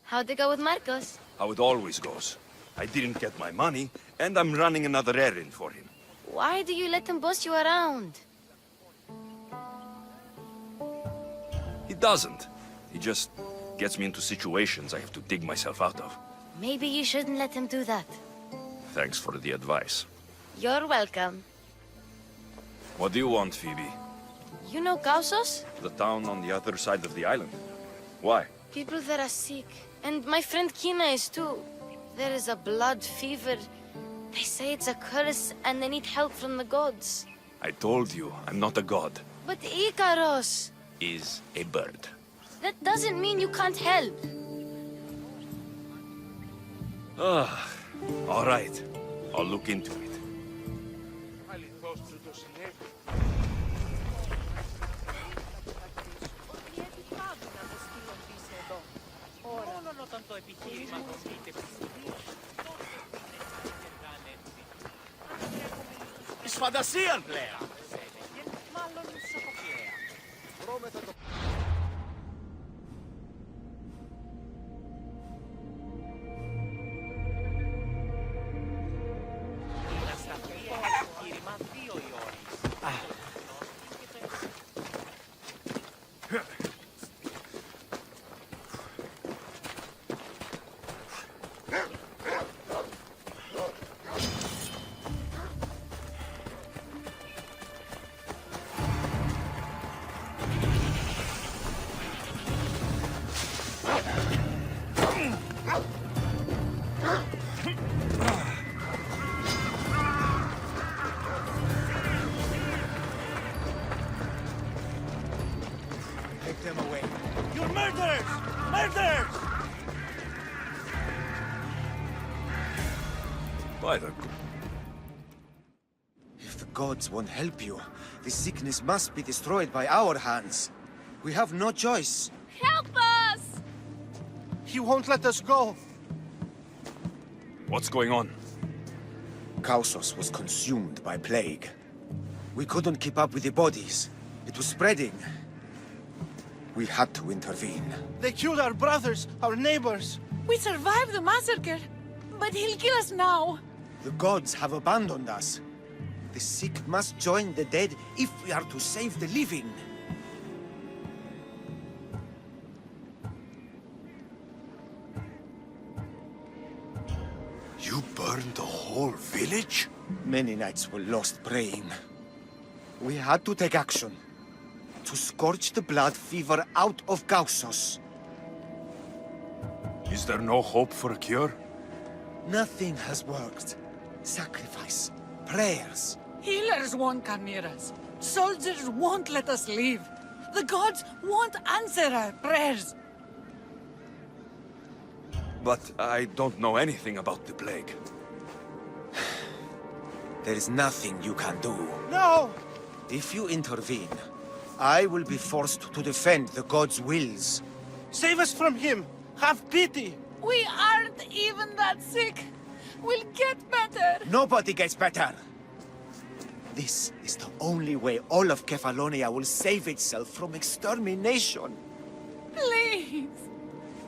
How'd it go with Marcos? How it always goes. I didn't get my money, and I'm running another errand for him. Why do you let him boss you around? He doesn't. He just gets me into situations I have to dig myself out of. Maybe you shouldn't let him do that. Thanks for the advice. You're welcome. What do you want, Phoebe? You know Kausos? The town on the other side of the island. Why? People that are sick. And my friend Kina is too. There is a blood fever. They say it's a curse and they need help from the gods. I told you, I'm not a god. But Ikaros! Is a bird. That doesn't mean you can't help. All right. I'll look into it. Sfadasian player. Take them away. You're murderers! Murderers! By the... If the gods won't help you, this sickness must be destroyed by our hands. We have no choice. Help us! He won't let us go. What's going on? Kausos was consumed by plague. We couldn't keep up with the bodies. It was spreading. We had to intervene. They killed our brothers, our neighbors. We survived the massacre, but he'll kill us now. The gods have abandoned us. The sick must join the dead if we are to save the living. You burned the whole village? Many nights were lost praying. We had to take action. To scorch the blood fever out of Kausos. Is there no hope for a cure? Nothing has worked. Sacrifice, prayers. Healers won't come near us. Soldiers won't let us leave. The gods won't answer our prayers. But I don't know anything about the plague. There is nothing you can do. No! If you intervene, I will be forced to defend the gods' wills. Save us from him! Have pity! We aren't even that sick. We'll get better. Nobody gets better. This is the only way all of Kefalonia will save itself from extermination. Please.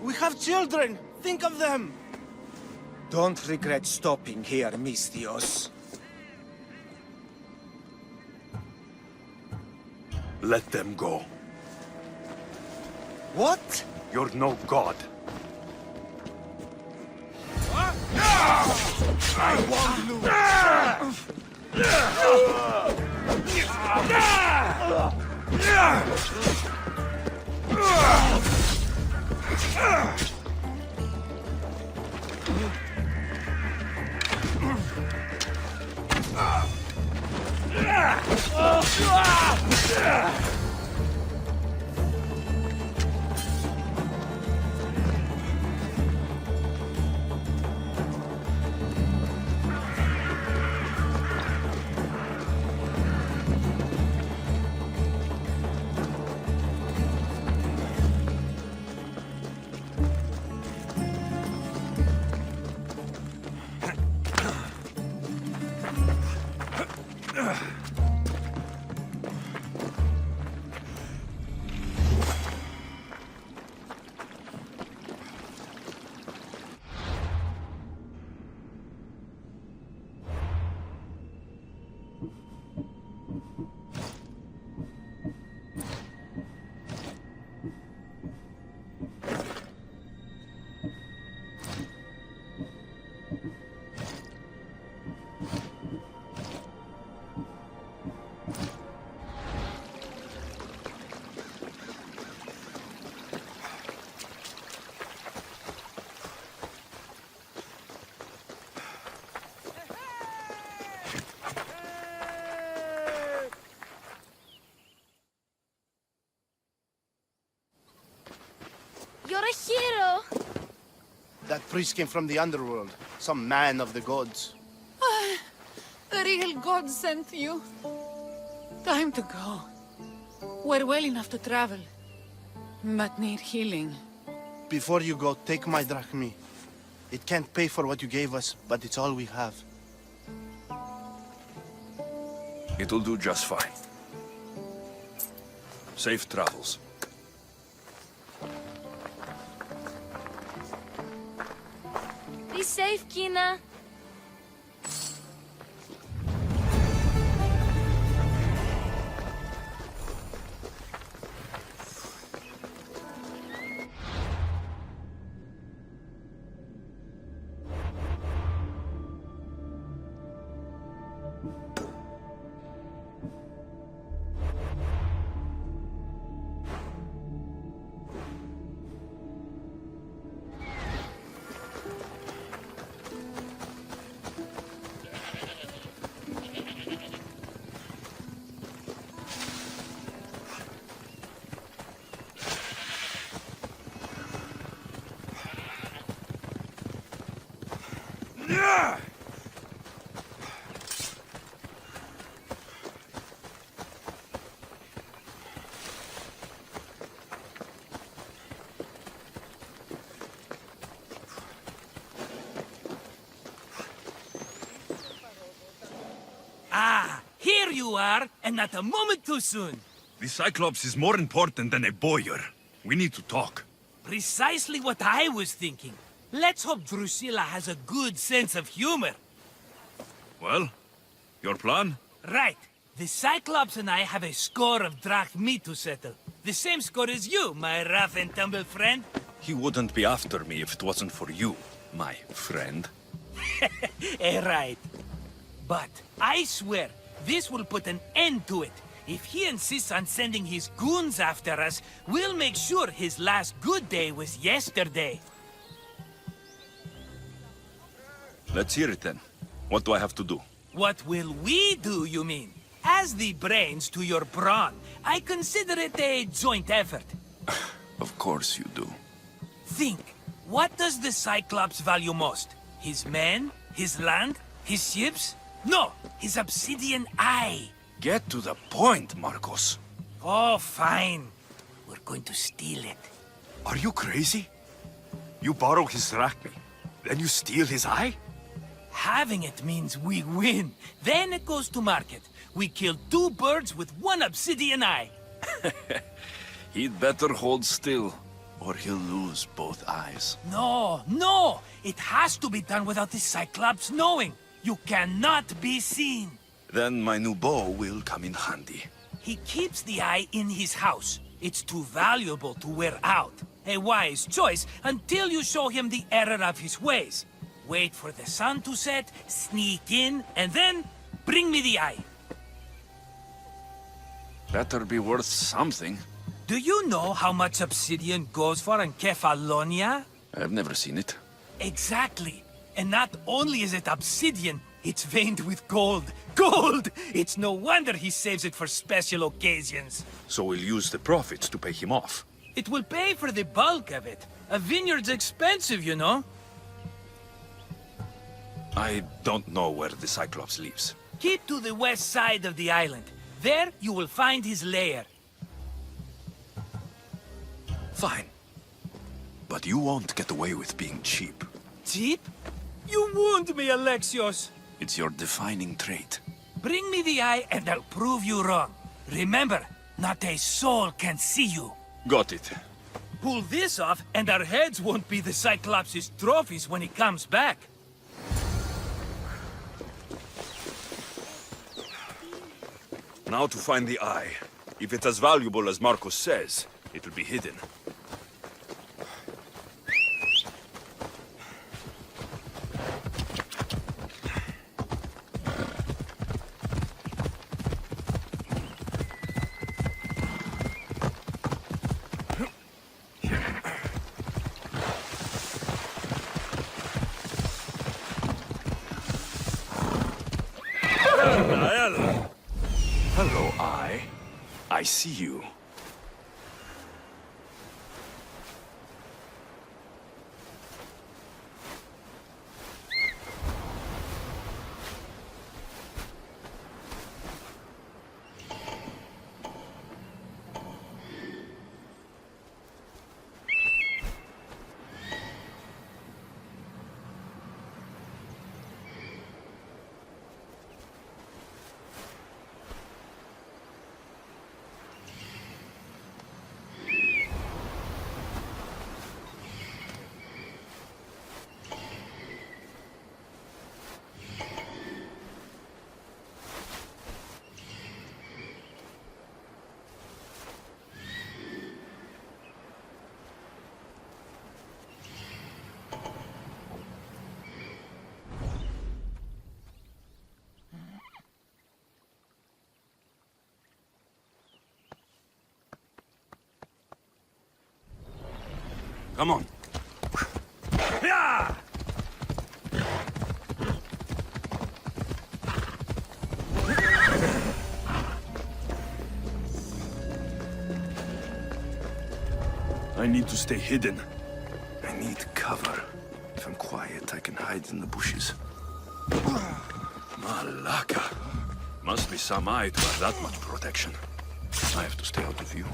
We have children! Think of them! Don't regret stopping here, Mistios. Let them go. What? You're no god. I won't lose. You're a hero! That priest came from the underworld. Some man of the gods. The real God sent you. Time to go. We're well enough to travel, but need healing. Before you go, take my drachmi. It can't pay for what you gave us, but it's all we have. It'll do just fine. Safe travels. Be safe, Kina. Ah, here you are, and not a moment too soon. The Cyclops is more important than a boyar. We need to talk. Precisely what I was thinking. Let's hope Drusilla has a good sense of humor. Well, your plan? Right. The Cyclops and I have a score of drachmi to settle. The same score as you, my rough and tumble friend. He wouldn't be after me if it wasn't for you, my friend. Right. But I swear, this will put an end to it. If he insists on sending his goons after us, we'll make sure his last good day was yesterday. Let's hear it then. What do I have to do? What will we do, you mean? As the brains to your brawn, I consider it a joint effort. Of course you do. Think, what does the Cyclops value most? His men? His land? His ships? No, his obsidian eye. Get to the point, Marcos. Oh, fine. We're going to steal it. Are you crazy? You borrow his drachmi, then you steal his eye? Having it means we win. Then it goes to market. We kill two birds with one obsidian eye. He'd better hold still, or he'll lose both eyes. No, no! It has to be done without the Cyclops knowing. You cannot be seen. Then my new bow will come in handy. He keeps the eye in his house. It's too valuable to wear out. A wise choice until you show him the error of his ways. Wait for the sun to set, sneak in, and then bring me the eye. Better be worth something. Do you know how much obsidian goes for in Kefalonia? I've never seen it. Exactly. And not only is it obsidian, it's veined with gold. Gold! It's no wonder he saves it for special occasions. So we'll use the profits to pay him off. It will pay for the bulk of it. A vineyard's expensive, you know. I don't know where the Cyclops lives. Keep to the west side of the island. There you will find his lair. Fine. But you won't get away with being cheap. Cheap? You wound me, Alexios. It's your defining trait. Bring me the eye and I'll prove you wrong. Remember, not a soul can see you. Got it. Pull this off and our heads won't be the Cyclops' trophies when he comes back. Now to find the eye. If it's as valuable as Marcos says, it'll be hidden. Hello, Eye. I see you. Come on. Yeah! I need to stay hidden. I need cover. If I'm quiet, I can hide in the bushes. Malaka. Must be some eye to have that much protection. I have to stay out of view.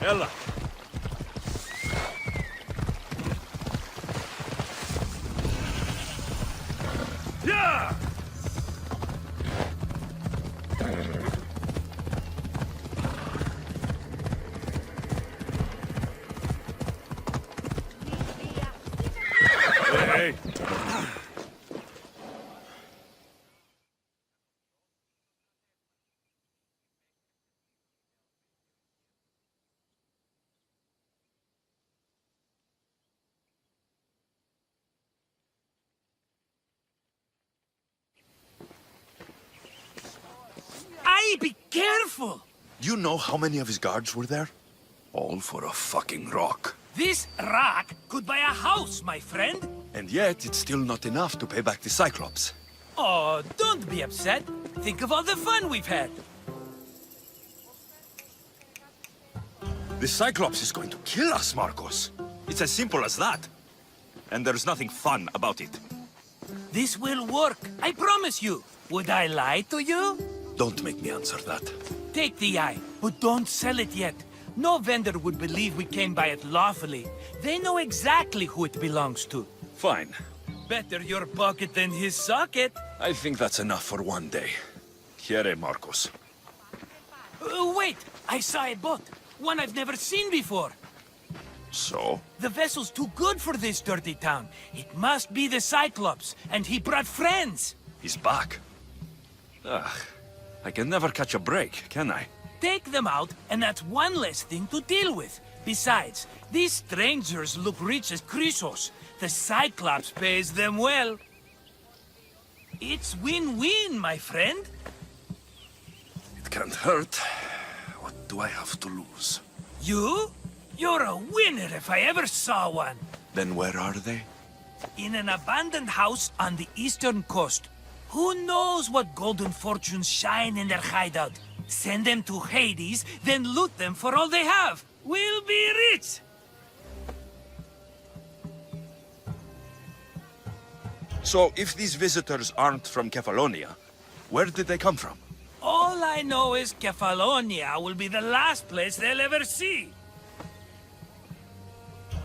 Ella. Yeah! Hey. Be careful! Do you know how many of his guards were there? All for a fucking rock. This rock could buy a house, my friend. And yet, it's still not enough to pay back the Cyclops. Oh, don't be upset. Think of all the fun we've had. The Cyclops is going to kill us, Marcos. It's as simple as that. And there's nothing fun about it. This will work, I promise you. Would I lie to you? Don't make me answer that. Take the eye, but don't sell it yet. No vendor would believe we came by it lawfully. They know exactly who it belongs to. Fine. Better your pocket than his socket. I think that's enough for one day. Here, Marcos. Wait! I saw a boat. One I've never seen before. So? The vessel's too good for this dirty town. It must be the Cyclops, and he brought friends. He's back. Ugh. I can never catch a break, can I? Take them out, and that's one less thing to deal with. Besides, these strangers look rich as Chrysos. The Cyclops pays them well. It's win-win, my friend. It can't hurt. What do I have to lose? You? You're a winner if I ever saw one. Then where are they? In an abandoned house on the eastern coast. Who knows what golden fortunes shine in their hideout? Send them to Hades, then loot them for all they have. We'll be rich! So, if these visitors aren't from Kefalonia, where did they come from? All I know is Kefalonia will be the last place they'll ever see.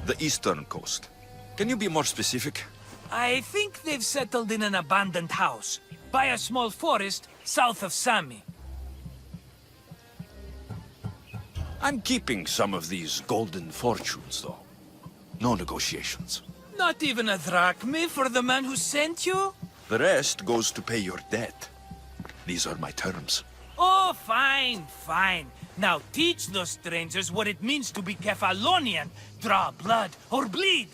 The eastern coast. Can you be more specific? I think they've settled in an abandoned house, by a small forest south of Sami. I'm keeping some of these golden fortunes, though. No negotiations. Not even a drachme for the man who sent you? The rest goes to pay your debt. These are my terms. Oh, fine, fine. Now teach those strangers what it means to be Kefalonian. Draw blood or bleed.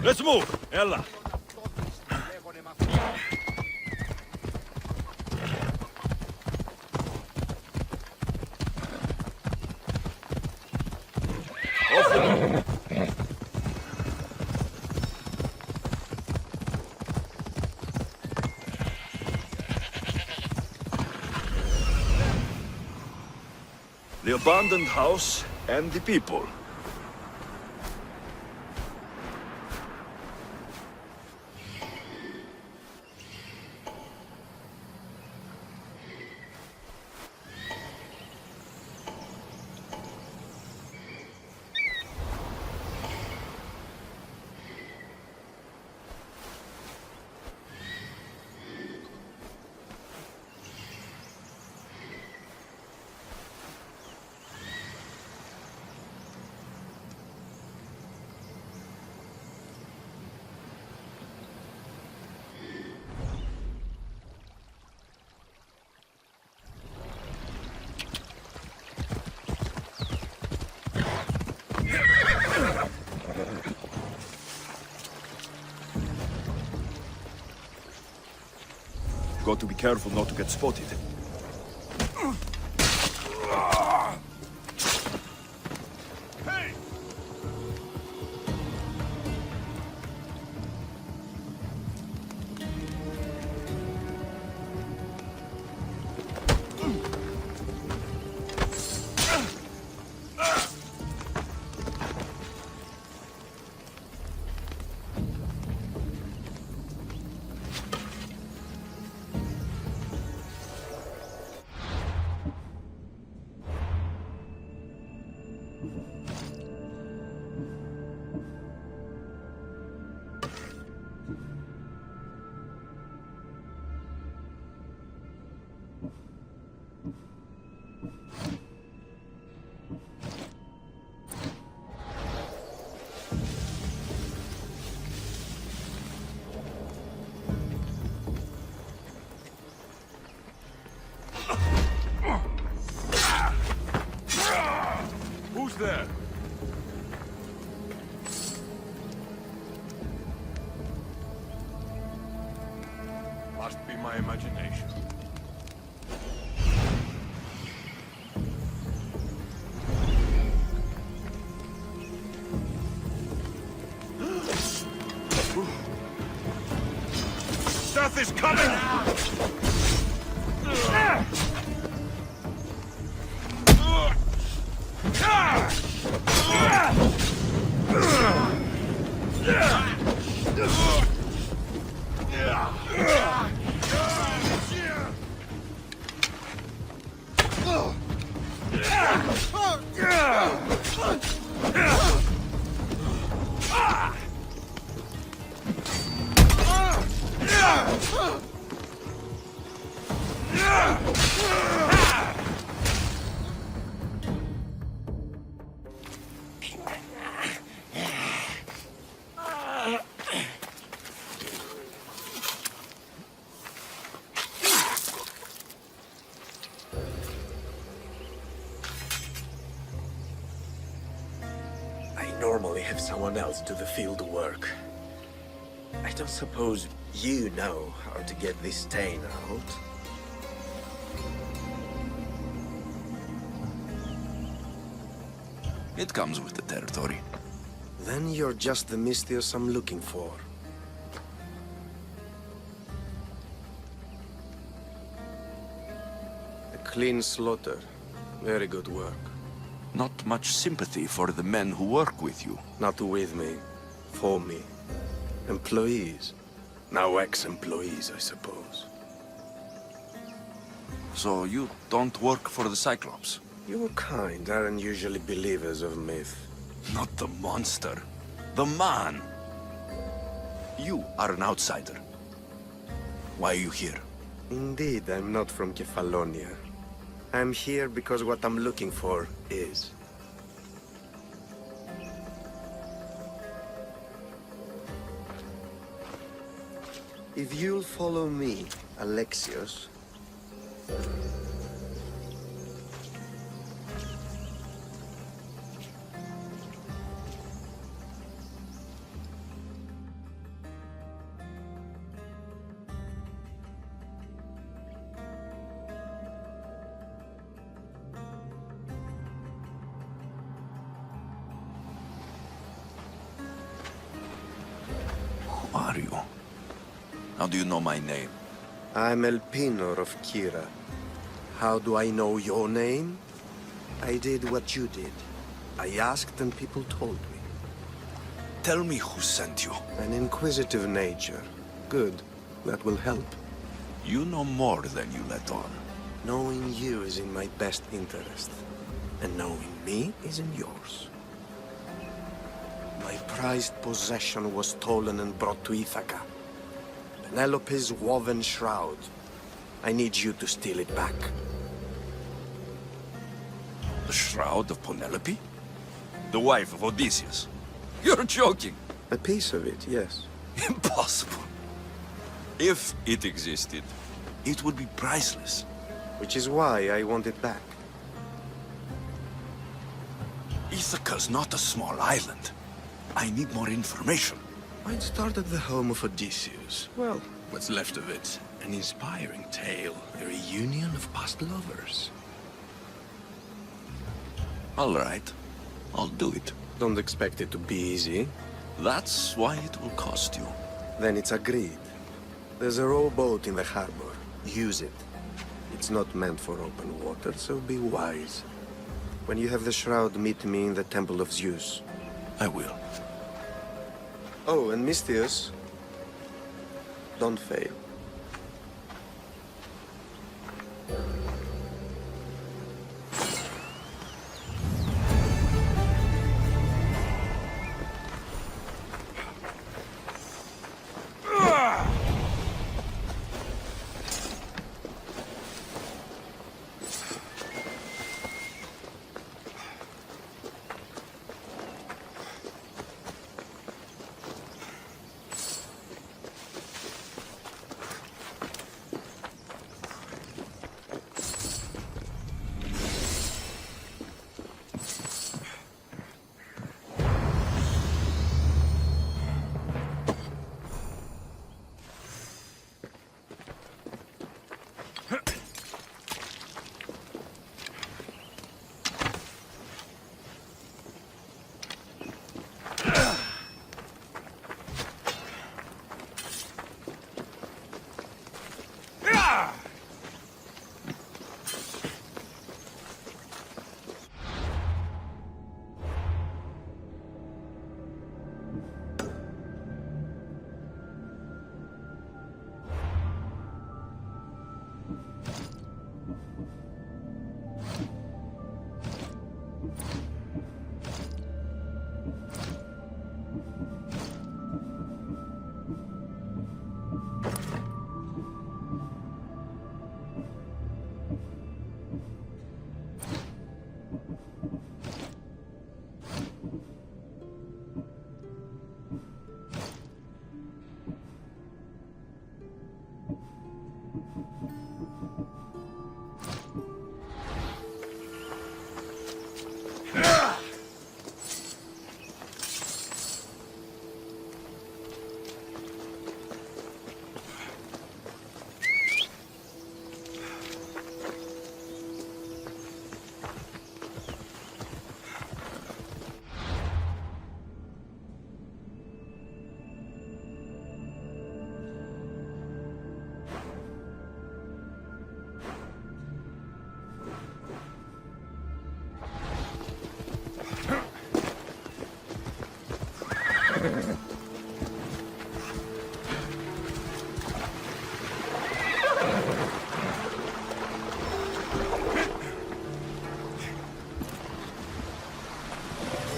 Let's move! Ella! The abandoned house and the people. Got to be careful not to get spotted. Who's there? Must be my imagination. Death is coming! I normally have someone else do the field work. I don't suppose you know how to get this stain out? It comes with the territory. Then you're just the Mystios I'm looking for. A clean slaughter. Very good work. Not much sympathy for the men who work with you. Not with me. For me. Employees. Now ex-employees, I suppose. So you don't work for the Cyclops? Your kind aren't usually believers of myth. Not the monster. The man. You are an outsider. Why are you here? Indeed, I'm not from Kefalonia. I'm here because what I'm looking for is. If you'll follow me, Alexios... Who are you? How do you know my name? I'm Elpinor of Kira. How do I know your name? I did what you did. I asked and people told me. Tell me who sent you. An inquisitive nature. Good. That will help. You know more than you let on. Knowing you is in my best interest. And knowing me is in yours. My prized possession was stolen and brought to Ithaca. Penelope's woven shroud. I need you to steal it back. The shroud of Penelope? The wife of Odysseus? You're joking! A piece of it, yes. Impossible. If it existed, it would be priceless. Which is why I want it back. Ithaca's not a small island. I need more information. I'd start at the home of Odysseus. Well, what's left of it, An inspiring tale, a reunion of past lovers. All right. I'll do it. Don't expect it to be easy. That's why it will cost you. Then it's agreed. There's a rowboat in the harbor. Use it. It's not meant for open water, so be wise. When you have the shroud, meet me in the Temple of Zeus. I will. Oh, and Mystius, don't fail.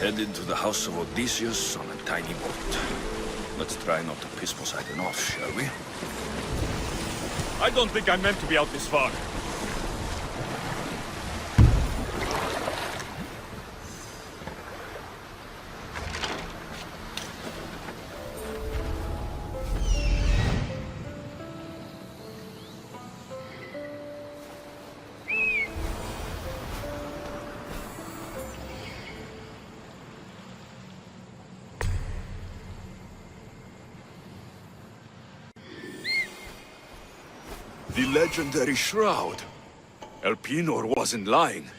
Headed to the house of Odysseus on a tiny boat. Let's try not to piss Poseidon off, shall we? I don't think I'm meant to be out this far. The legendary shroud. Elpenor wasn't lying.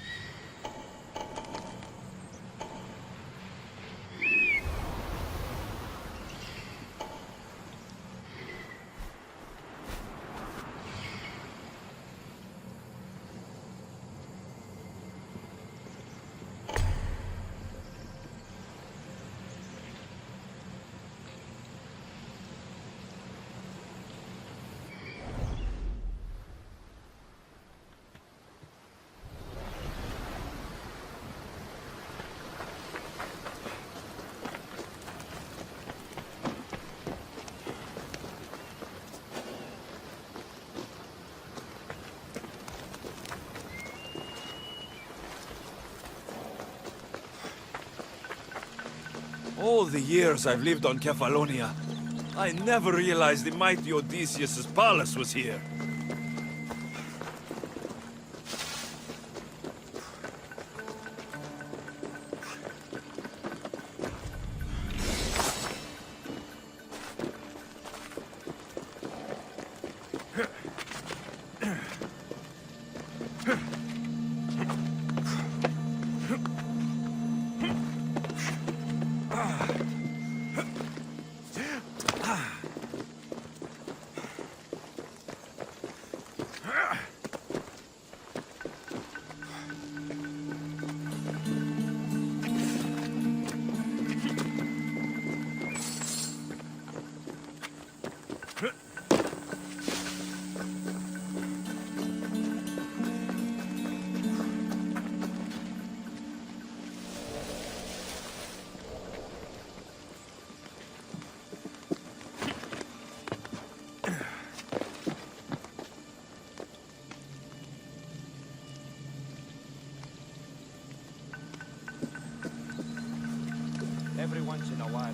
All the years I've lived on Kefalonia, I never realized the mighty Odysseus' palace was here.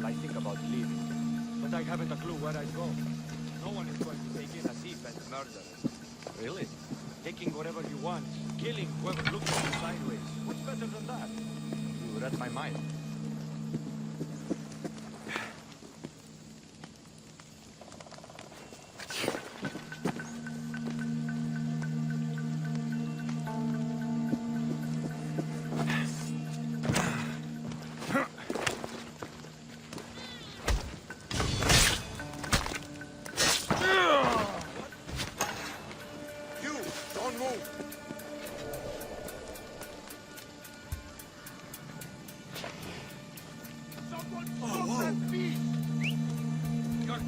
all I think about leaving. But I haven't a clue where I'd go. No one is going to take in a thief and a murderer. Really? Taking whatever you want, killing whoever looks at you sideways. What's better than that? You read my mind.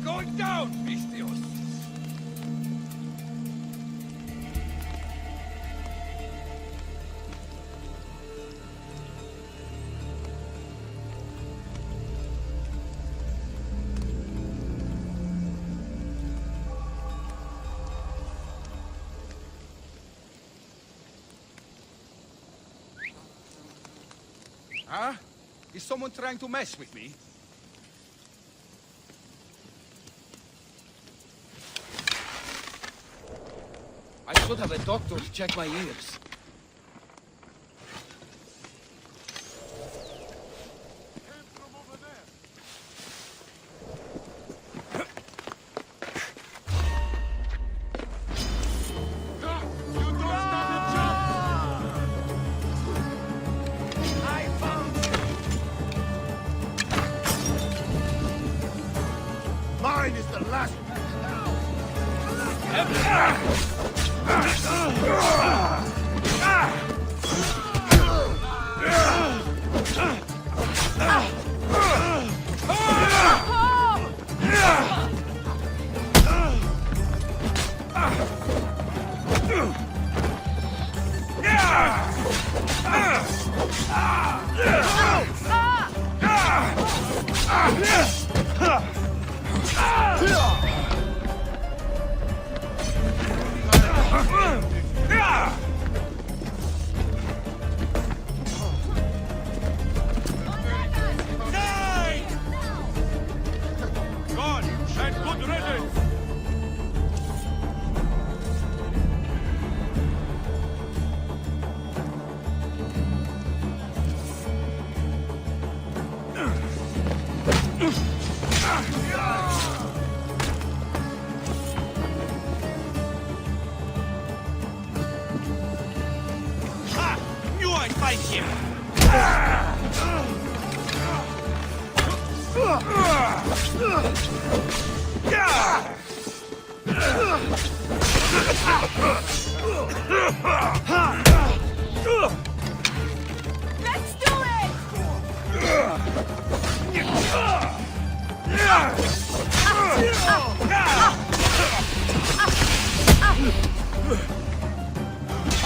Going down, Vistios! Huh? Is someone trying to mess with me? I should have a doctor to check my ears. Mine is the last.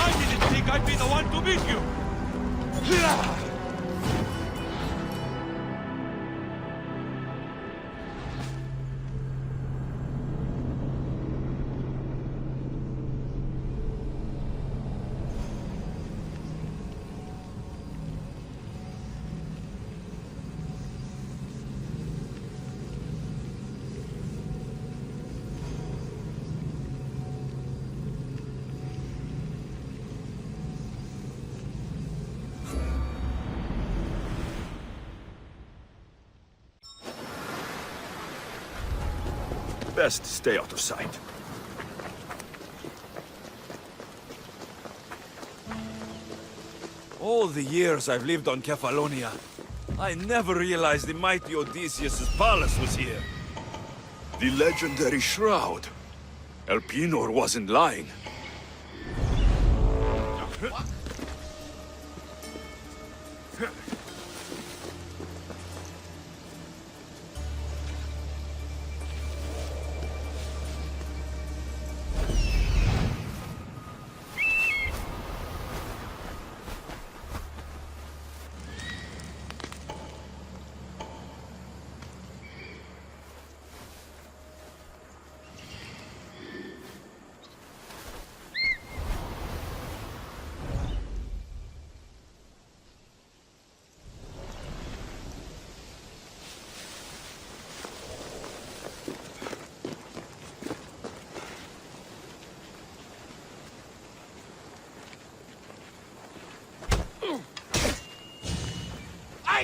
I didn't think I'd be the one to beat you! Best stay out of sight. All the years I've lived on Kefalonia, I never realized the mighty Odysseus' palace was here. The legendary shroud. Elpenor wasn't lying.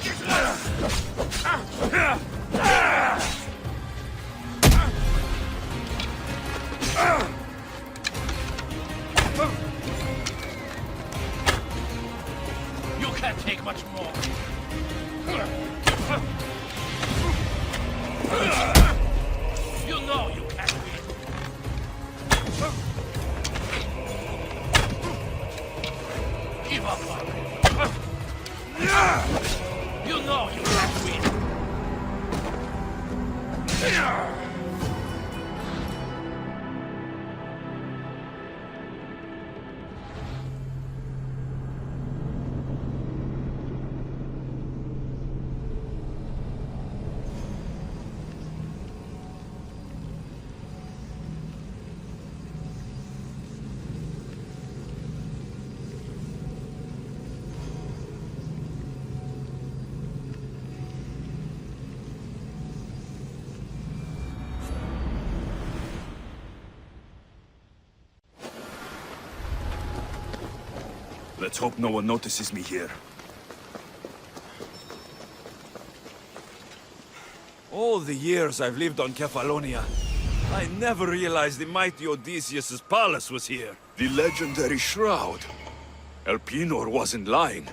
You can't take much more. You know you can't win. Give up already. You know you can't win. Let's hope no one notices me here. All the years I've lived on Kefalonia, I never realized the mighty Odysseus' palace was here. The legendary shroud. Elpenor wasn't lying.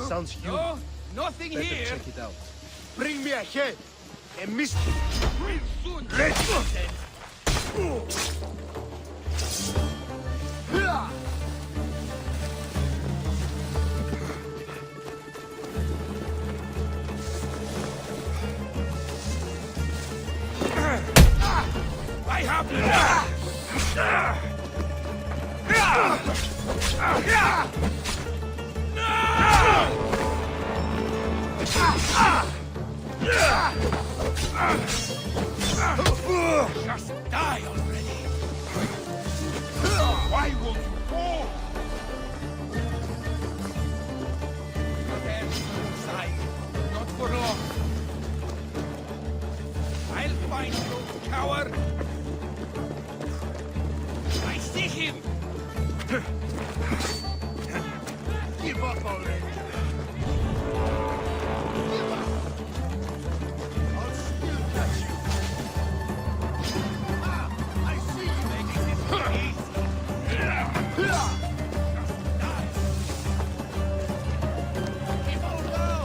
Sounds human. No, nothing Better here. check it out. Bring me a head. A mist. We'll soon get then. I have Just die already! Why won't you fall? Prepare to inside. Not for long. I'll find you, coward! I see him! Give up already! I'll still catch you! I see you making this look easy! Just die! Keep on low!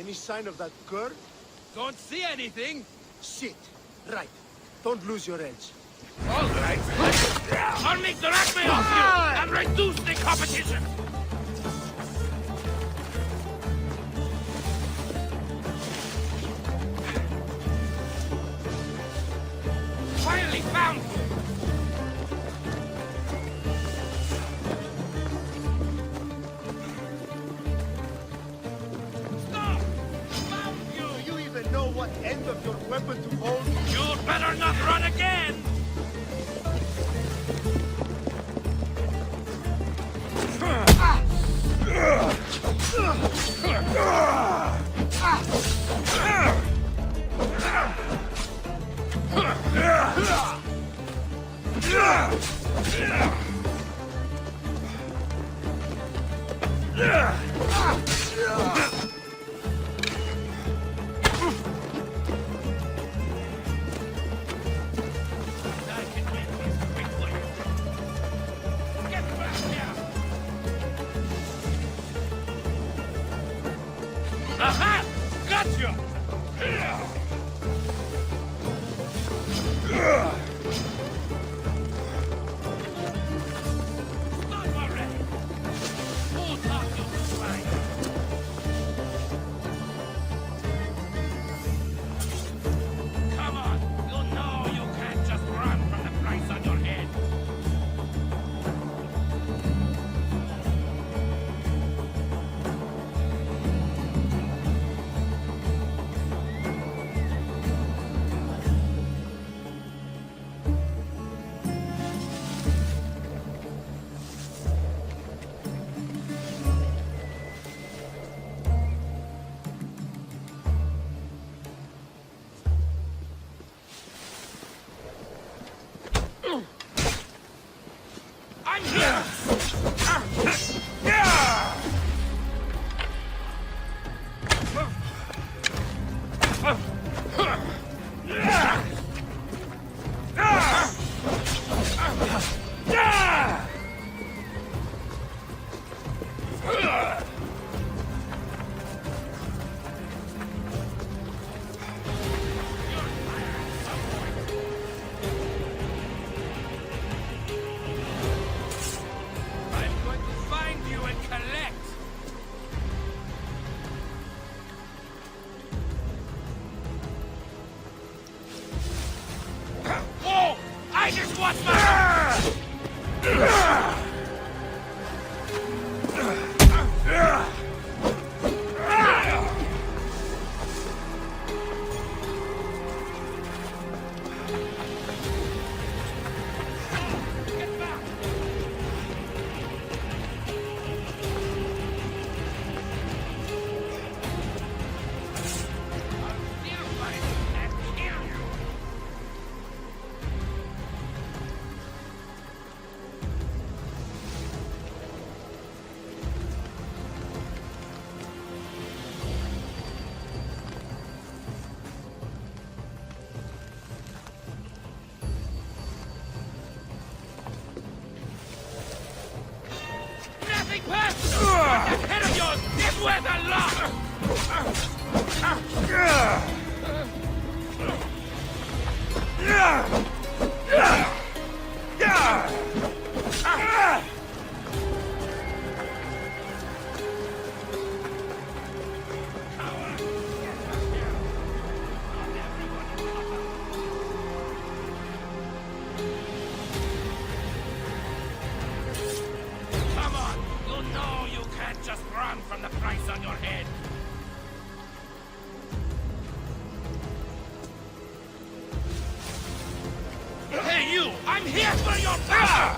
Any sign of that girl? Don't see anything. Shit. Right. Don't lose your edge. All right. I'll make the rugby off you and reduce the competition. Finally found you. Stop! Found you. Do you even know what end of your weapon to hold? You'd better not run again. Aha! Gotcha! Stop already! Who taught you to fight? Come on! You know you can't just run from the price on your head! I'm here! I'm going to find you and collect! Whoa! I just watched my... Get back! I'll find you and kill you! Nothing personal! That head of yours is worth a lot! Come on! You know you can't just run from the price on your head! Hey you! I'm here for your power!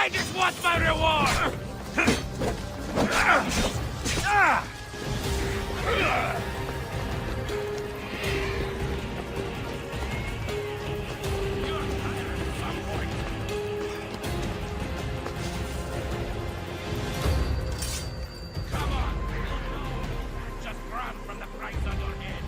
I just want my reward! Come on! Just run from the price on your head!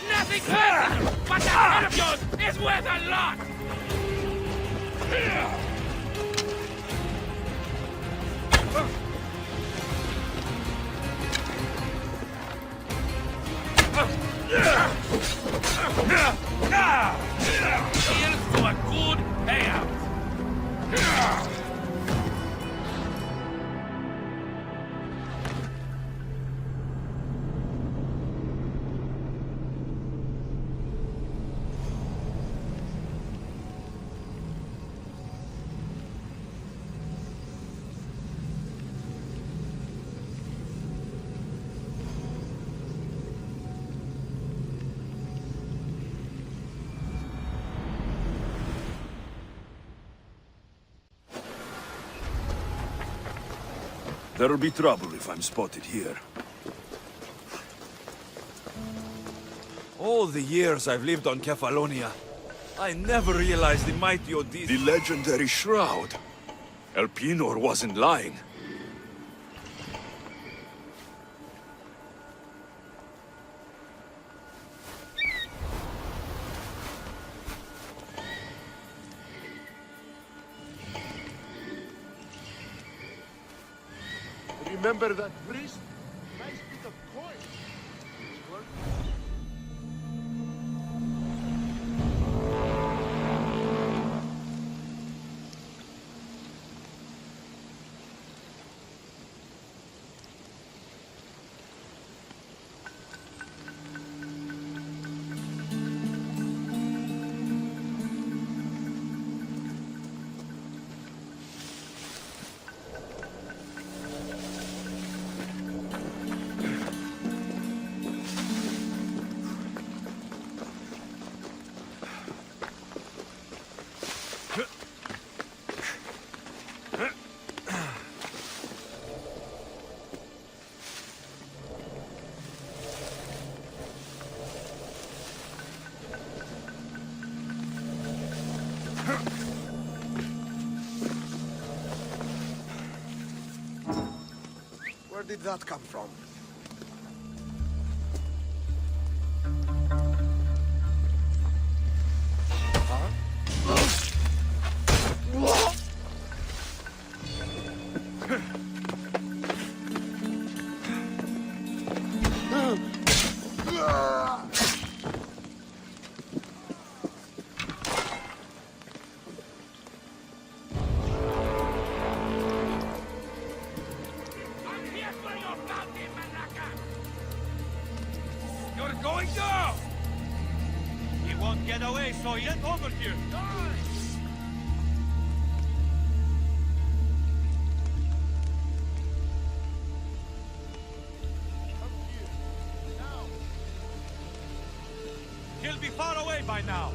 Nothing better! But the head of yours is worth a lot! Here's to a good payout! There'll be trouble if I'm spotted here. All the years I've lived on Kefalonia, I never realized the mighty Odyssey... The legendary shroud. Elpenor wasn't lying. Remember that priest? Nice bit of coin. Where did that come from? Going down! He won't get away, so get over here! He'll be far away by now.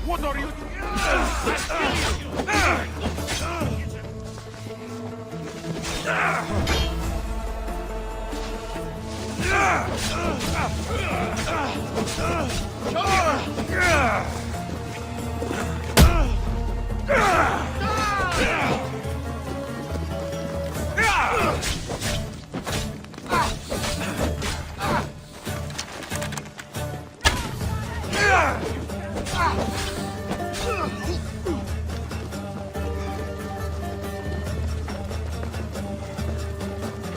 What are you doing?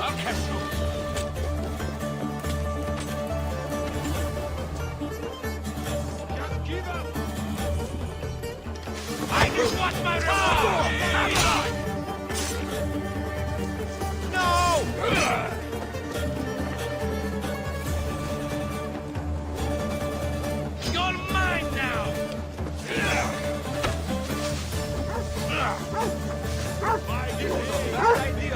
I'll catch you. Just give up. I just want my reward. You're mine now! My idea,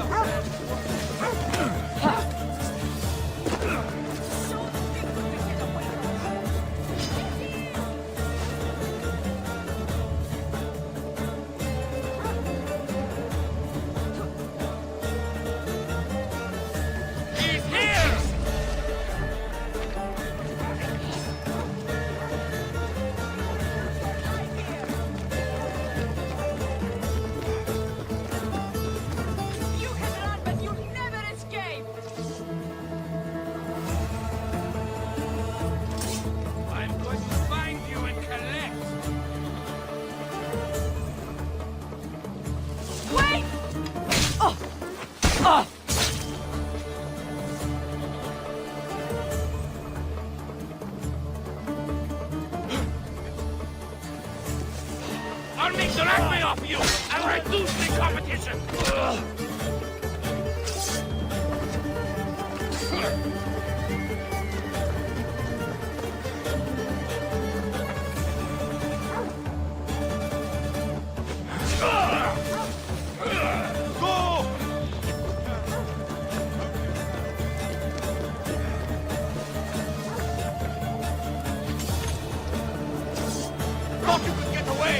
He's here! You can run, but you'll never escape! I'm going to find you and collect. Wait! I'll make the acme off you and reduce the competition. Go! Thought you could get away!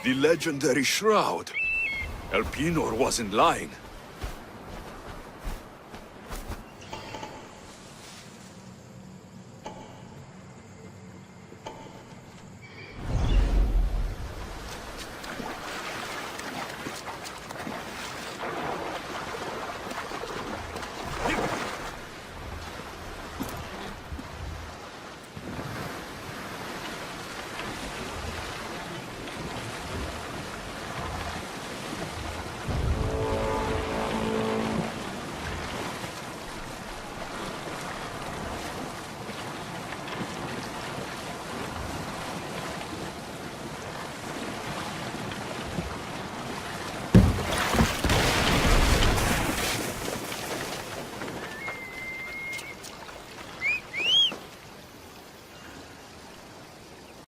The legendary shroud. Elpenor wasn't lying.